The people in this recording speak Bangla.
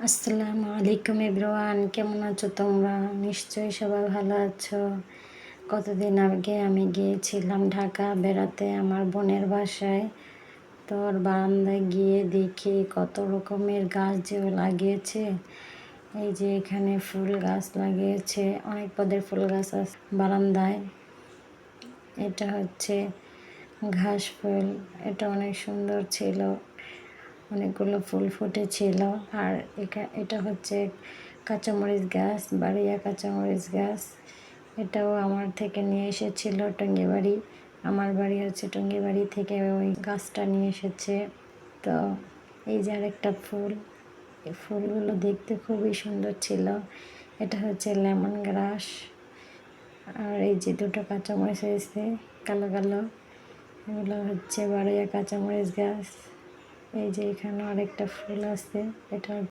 আসসালামু আলাইকুম এভরিওয়ান, কেমন আছো তোমরা? নিশ্চয়ই সবাই ভালো আছো। কতদিন আগে আমি গিয়েছিলাম ঢাকা বেড়াতে আমার বোনের বাসায়। তো ওর বারান্দায় গিয়ে দেখি কত রকমের গাছ যে ও লাগিয়েছে। এই যে এখানে ফুল গাছ লাগিয়েছে, অনেক পদের ফুল গাছ আছে বারান্দায়। এটা হচ্ছে ঘাস ফুল, এটা অনেক সুন্দর ছিল, অনেকগুলো ফুল ফুটেছিল। আর এটা হচ্ছে কাঁচামরিচ গাছ, বাড়িয়া কাঁচামরিচ গাছ। এটাও আমার থেকে নিয়ে এসেছিল টঙ্গিবাড়ি। আমার বাড়ি হচ্ছে টঙ্গিবাড়ি থেকে ওই গাছটা নিয়ে এসেছে। তো এই যে আরেকটা ফুল, এই ফুলগুলো দেখতে খুবই সুন্দর ছিল। এটা হচ্ছে লেমন গ্রাস। আর এই যে দুটো কাঁচামরিচ হয়েছে কালো কালো, এগুলো হচ্ছে বাড়িয়া কাঁচামরিচ গাছ। এই যে এখানে আরেকটা ফুল আছে, এটা